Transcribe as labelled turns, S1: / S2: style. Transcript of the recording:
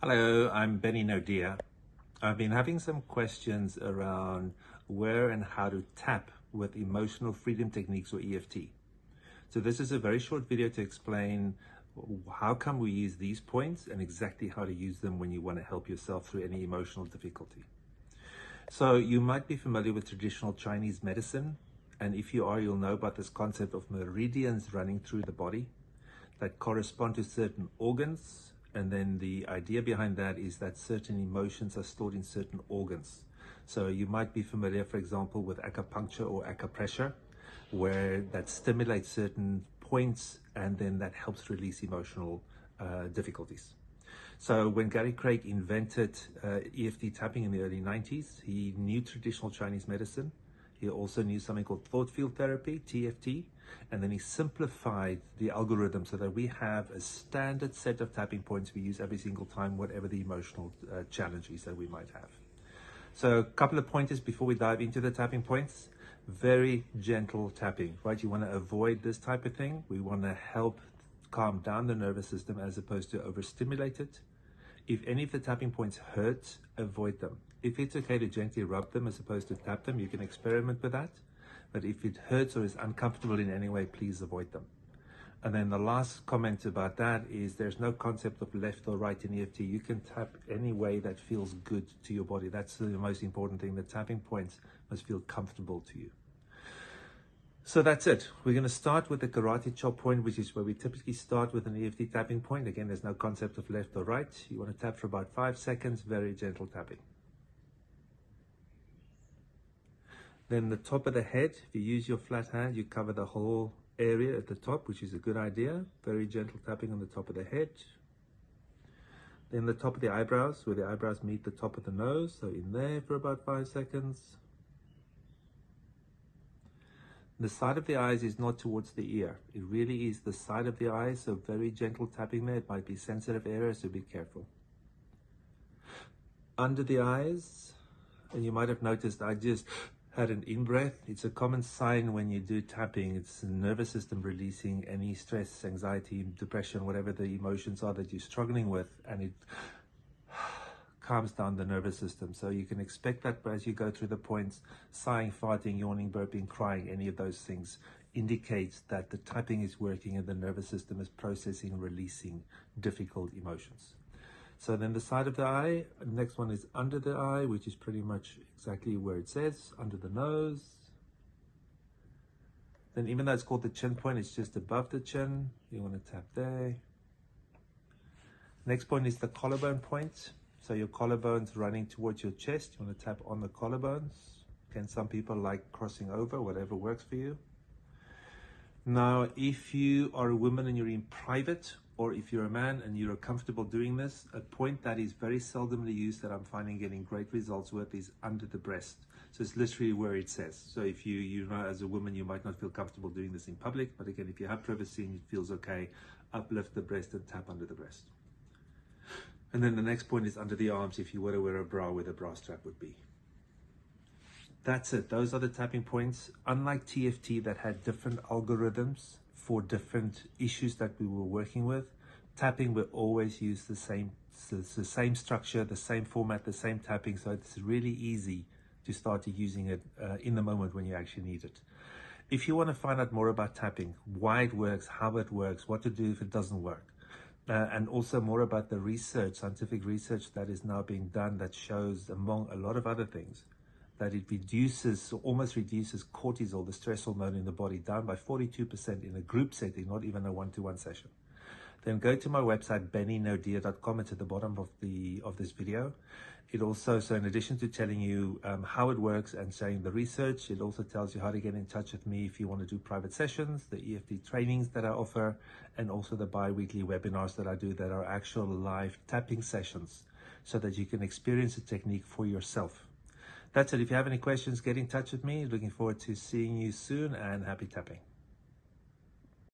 S1: Hello, I'm Bennie. I've been having some questions around where and how to tap with emotional freedom techniques, or EFT. So this is a very short video to explain how come we use these points and exactly how to use them when you want to help yourself through any emotional difficulty. So you might be familiar with traditional Chinese medicine, and if you are, you'll know about this concept of meridians running through the body that correspond to certain organs. And then the idea behind that is that certain emotions are stored in certain organs. So you might be familiar, for example, with acupuncture or acupressure, where that stimulates certain points and then that helps release emotional difficulties. So when Gary Craig invented EFT tapping in the early 90s, he knew traditional Chinese medicine. He also knew something called thought field therapy, TFT, and then he simplified the algorithm so that we have a standard set of tapping points we use every single time, whatever the emotional challenge is that we might have. So a couple of pointers before we dive into the tapping points. Very gentle tapping, right? You want to avoid this type of thing. We want to help calm down the nervous system as opposed to overstimulate it. If any of the tapping points hurt, avoid them. If it's okay to gently rub them as opposed to tap them, you can experiment with that. But if it hurts or is uncomfortable in any way, please avoid them. And then the last comment about that is there's no concept of left or right in EFT. You can tap any way that feels good to your body. That's the most important thing. The tapping points must feel comfortable to you. So that's it. We're going to start with the karate chop point, which is where we typically start with an EFT tapping point. Again, there's no concept of left or right. You want to tap for about 5 seconds, very gentle tapping. Then the top of the head, if you use your flat hand, you cover the whole area at the top, which is a good idea. Very gentle tapping on the top of the head. Then the top of the eyebrows, where the eyebrows meet the top of the nose. So in there for about 5 seconds. The side of the eyes is not towards the ear. It really is the side of the eyes, so very gentle tapping there. It might be sensitive area, so be careful. Under the eyes, and you might have noticed I just had an in-breath. It's a common sign when you do tapping. It's the nervous system releasing any stress, anxiety, depression, whatever the emotions are that you're struggling with, and it calms down the nervous system. So you can expect that as you go through the points, sighing, farting, yawning, burping, crying, any of those things indicates that the tapping is working and the nervous system is processing and releasing difficult emotions. So then the side of the eye, the next one is under the eye, which is pretty much exactly where it says, under the nose. Then even though it's called the chin point, it's just above the chin. You want to tap there. Next point is the collarbone point. So your collarbones running towards your chest, you want to tap on the collarbones. Again, some people like crossing over, whatever works for you. Now, if you are a woman and you're in private, or if you're a man and you're comfortable doing this, a point that is very seldomly used that I'm finding getting great results with is under the breast. So it's literally where it says. So if you know, as a woman, you might not feel comfortable doing this in public, but again, if you have privacy and it feels okay, uplift the breast and tap under the breast. And then the next point is under the arms, if you were to wear a bra, where the bra strap would be. That's it. Those are the tapping points. Unlike TFT that had different algorithms for different issues that we were working with, tapping will always use the same structure, the same format, the same tapping. So it's really easy to start using it in the moment when you actually need it. If you want to find out more about tapping, why it works, how it works, what to do if it doesn't work, and also more about the research, scientific research that is now being done that shows, among a lot of other things, that it reduces, almost reduces cortisol, the stress hormone in the body, down by 42% in a group setting, not even a one-to-one session. Then go to my website, bennienodia.com. It's at the bottom of this video. It also, so in addition to telling you how it works and showing the research, it also tells you how to get in touch with me if you want to do private sessions, the EFT trainings that I offer, and also the bi-weekly webinars that I do that are actual live tapping sessions so that you can experience the technique for yourself. That's it. If you have any questions, get in touch with me. Looking forward to seeing you soon, and happy tapping.